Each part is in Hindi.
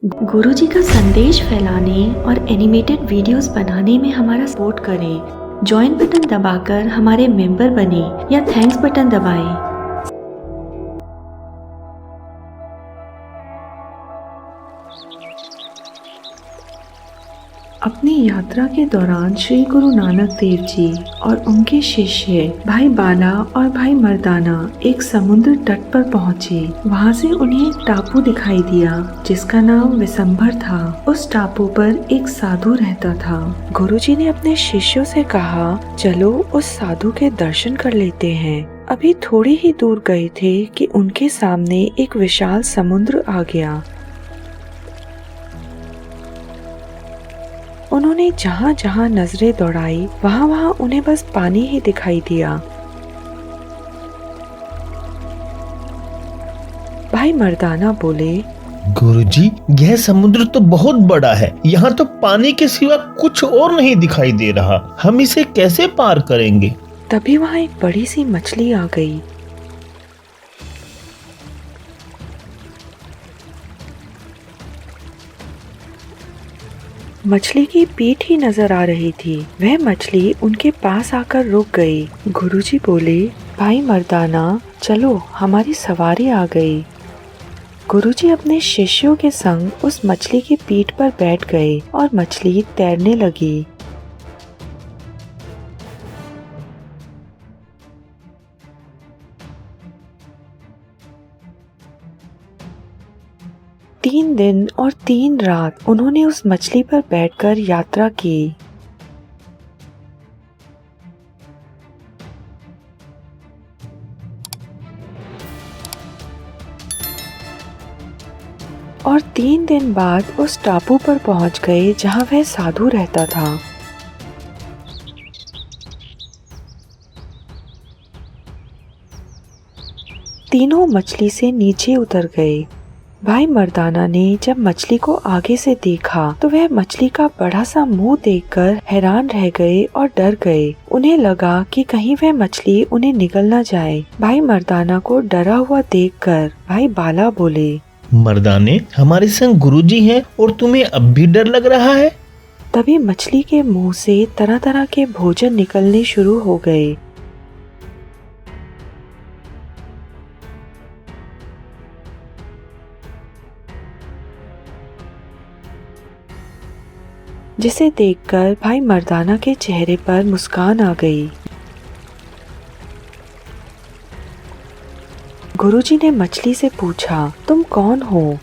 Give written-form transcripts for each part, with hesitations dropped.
गुरुजी का संदेश फैलाने और एनिमेटेड वीडियोस बनाने में हमारा सपोर्ट करें। ज्वाइन बटन दबाकर हमारे मेंबर बने या थैंक्स बटन दबाएं। अपनी यात्रा के दौरान श्री गुरु नानक देव जी और उनके शिष्य भाई बाला और भाई मर्दाना एक समुद्र तट पर पहुँचे। वहाँ से उन्हें एक टापू दिखाई दिया जिसका नाम विशंभर था। उस टापू पर एक साधु रहता था। गुरुजी ने अपने शिष्यों से कहा, चलो उस साधु के दर्शन कर लेते हैं। अभी थोड़ी ही दूर गए थे कि उनके सामने एक विशाल समुद्र आ गया। उन्होंने जहाँ जहाँ नजरें दौड़ाई वहाँ वहाँ उन्हें बस पानी ही दिखाई दिया। भाई मर्दाना बोले, गुरुजी, यह समुद्र तो बहुत बड़ा है। यहाँ तो पानी के सिवा कुछ और नहीं दिखाई दे रहा। हम इसे कैसे पार करेंगे? तभी वहाँ एक बड़ी सी मछली आ गई। मछली की पीठ ही नजर आ रही थी। वह मछली उनके पास आकर रुक गई। गुरुजी बोले, भाई मर्दाना, चलो हमारी सवारी आ गई। गुरुजी अपने शिष्यों के संग उस मछली की पीठ पर बैठ गए और मछली तैरने लगी। तीन दिन और 3 रात उन्होंने उस मछली पर बैठकर यात्रा की। और 3 दिन बाद उस टापू पर पहुंच गए जहां वह साधु रहता था। तीनों मछली से नीचे उतर गए। भाई मर्दाना ने जब मछली को आगे से देखा तो वह मछली का बड़ा सा मुंह देखकर हैरान रह गए और डर गए। उन्हें लगा कि कहीं वह मछली उन्हें निगल न जाए। भाई मर्दाना को डरा हुआ देखकर भाई बाला बोले, मर्दाने, हमारे संग गुरुजी हैं और तुम्हें अब भी डर लग रहा है? तभी मछली के मुंह से तरह तरह के भोजन निकलने शुरू हो गए। जिसे देखकर भाई मर्दाना के चेहरे पर मुस्कान आ गई। गुरुजी ने मछली से पूछा, तुम कौन हो?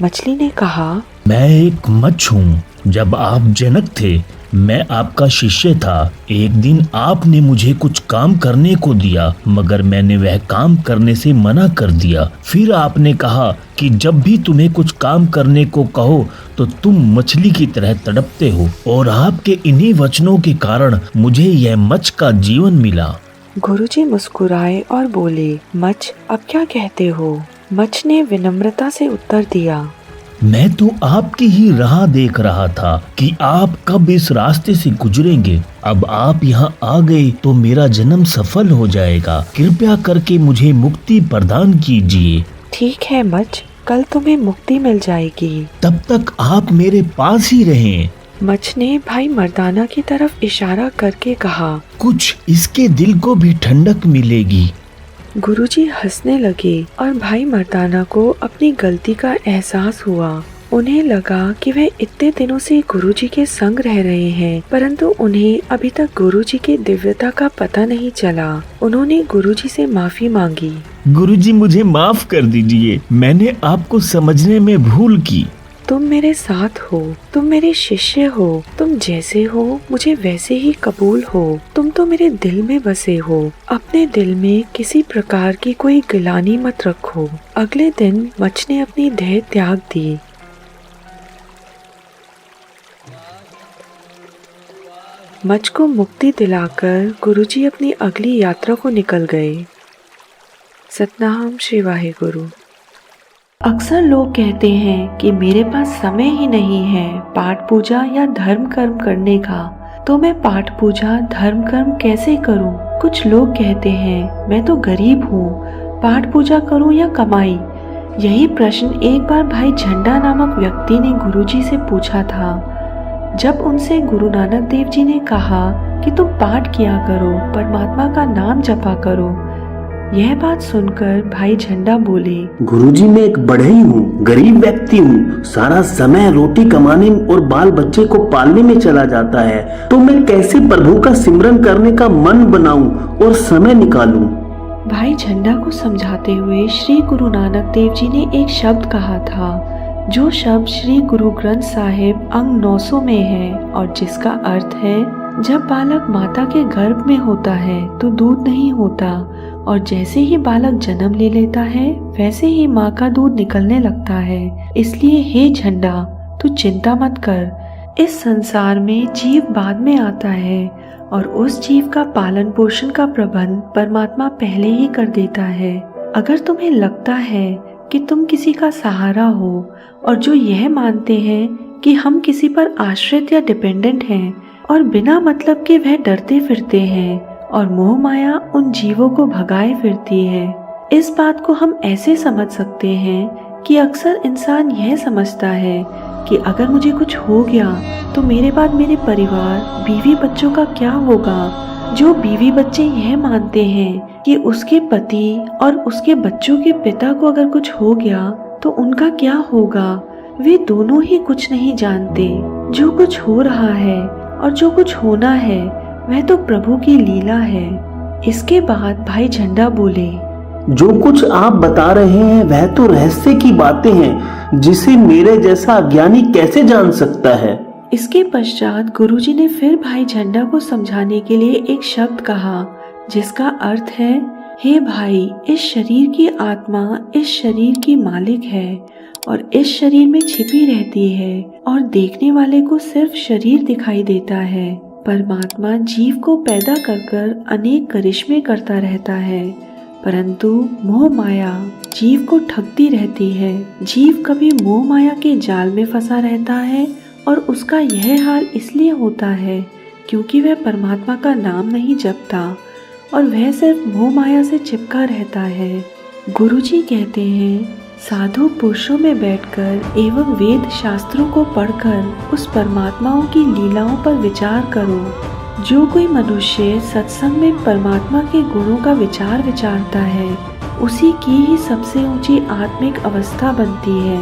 मछली ने कहा, मैं एक मच्छ हूँ। जब आप जनक थे, मैं आपका शिष्य था। एक दिन आपने मुझे कुछ काम करने को दिया, मगर मैंने वह काम करने से मना कर दिया। फिर आपने कहा कि जब भी तुम्हें कुछ काम करने को कहो तो तुम मछली की तरह तड़पते हो, और आपके इन्हीं वचनों के कारण मुझे यह मच्छ का जीवन मिला। गुरुजी मुस्कुराए और बोले, मच्छ, अब क्या कहते हो? मच्छ ने विनम्रता से उत्तर दिया, मैं तो आपकी ही राह देख रहा था कि आप कब इस रास्ते से गुजरेंगे। अब आप यहाँ आ गए तो मेरा जन्म सफल हो जाएगा। कृपया करके मुझे मुक्ति प्रदान कीजिए। ठीक है मच्छ, कल तुम्हें मुक्ति मिल जाएगी। तब तक आप मेरे पास ही रहें। मच्छ ने भाई मर्दाना की तरफ इशारा करके कहा, कुछ इसके दिल को भी ठंडक मिलेगी। गुरुजी हंसने लगे और भाई मर्दाना को अपनी गलती का एहसास हुआ। उन्हें लगा कि वह इतने दिनों से गुरुजी के संग रह रहे हैं, परंतु उन्हें अभी तक गुरुजी की दिव्यता का पता नहीं चला। उन्होंने गुरुजी से माफी मांगी। गुरुजी, मुझे माफ कर दीजिए। मैंने आपको समझने में भूल की। तुम मेरे साथ हो, तुम मेरे शिष्य हो। तुम जैसे हो मुझे वैसे ही कबूल हो। तुम तो मेरे दिल में बसे हो। अपने दिल में किसी प्रकार की कोई गिलानी मत रखो। अगले दिन मच्छ ने अपनी देह त्याग दी। मच्छ को मुक्ति दिलाकर गुरुजी अपनी अगली यात्रा को निकल गए। सतनाम श्री वाहेगुरु। अक्सर लोग कहते हैं कि मेरे पास समय ही नहीं है पाठ पूजा या धर्म कर्म करने का, तो मैं पाठ पूजा धर्म कर्म कैसे करूं? कुछ लोग कहते हैं मैं तो गरीब हूँ, पाठ पूजा करूं या कमाई? यही प्रश्न एक बार भाई झंडा नामक व्यक्ति ने गुरुजी से पूछा था। जब उनसे गुरु नानक देव जी ने कहा कि तुम पाठ किया करो, परमात्मा का नाम जपा करो। यह बात सुनकर भाई झंडा बोले, गुरुजी मैं एक बढ़ई हूँ, गरीब व्यक्ति हूँ, सारा समय रोटी कमाने और बाल बच्चे को पालने में चला जाता है, तो मैं कैसे प्रभु का सिमरन करने का मन बनाऊं और समय निकालूं। भाई झंडा को समझाते हुए श्री गुरु नानक देव जी ने एक शब्द कहा था, जो शब्द श्री गुरु ग्रंथ साहिब अंग 900 में है और जिसका अर्थ है, जब बालक माता के गर्भ में होता है तो दूध नहीं होता, और जैसे ही बालक जन्म ले लेता है वैसे ही माँ का दूध निकलने लगता है। इसलिए हे झंडा, तू चिंता मत कर। इस संसार में जीव बाद में आता है और उस जीव का पालन पोषण का प्रबंध परमात्मा पहले ही कर देता है। अगर तुम्हें लगता है कि तुम किसी का सहारा हो और जो यह मानते हैं कि हम किसी पर आश्रित या डिपेंडेंट हैं और बिना मतलब के वह डरते फिरते हैं और मोह माया उन जीवों को भगाए फिरती है, इस बात को हम ऐसे समझ सकते हैं कि अक्सर इंसान यह समझता है कि अगर मुझे कुछ हो गया तो मेरे बाद मेरे परिवार, बीवी बच्चों का क्या होगा। जो बीवी बच्चे यह मानते हैं कि उसके पति और उसके बच्चों के पिता को अगर कुछ हो गया तो उनका क्या होगा, वे दोनों ही कुछ नहीं जानते। जो कुछ हो रहा है और जो कुछ होना है वह तो प्रभु की लीला है। इसके बाद भाई झंडा बोले, जो कुछ आप बता रहे हैं वह तो रहस्य की बातें हैं, जिसे मेरे जैसा अज्ञानी कैसे जान सकता है। इसके पश्चात गुरुजी ने फिर भाई झंडा को समझाने के लिए एक शब्द कहा, जिसका अर्थ है, हे भाई, इस शरीर की आत्मा इस शरीर की मालिक है और इस शरीर में छिपी रहती है और देखने वाले को सिर्फ शरीर दिखाई देता है। परमात्मा जीव को पैदा कर अनेक करिश्मे करता रहता है, परंतु मोह माया जीव को ठगती रहती है। जीव कभी मोह माया के जाल में फंसा रहता है और उसका यह हाल इसलिए होता है क्योंकि वह परमात्मा का नाम नहीं जपता और वह सिर्फ मोह माया से चिपका रहता है। गुरुजी कहते हैं, साधु पुरुषों में बैठकर एवं वेद शास्त्रों को पढ़कर उस परमात्माओं की लीलाओं पर विचार करो। जो कोई मनुष्य सत्संग में परमात्मा के गुणों का विचार विचारता है, उसी की ही सबसे ऊंची आत्मिक अवस्था बनती है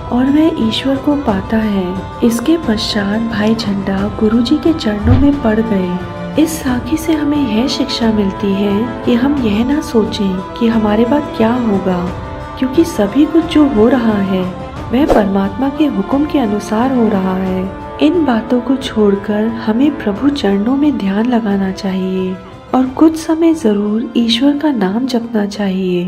और वह ईश्वर को पाता है। इसके पश्चात भाई झंडा गुरुजी के चरणों में पड़ गए। इस साखी से हमें यह शिक्षा मिलती है कि हम यह ना सोचें कि हमारे बाद क्या होगा, क्योंकि सभी कुछ जो हो रहा है वह परमात्मा के हुक्म के अनुसार हो रहा है। इन बातों को छोड़कर हमें प्रभु चरणों में ध्यान लगाना चाहिए और कुछ समय जरूर ईश्वर का नाम जपना चाहिए।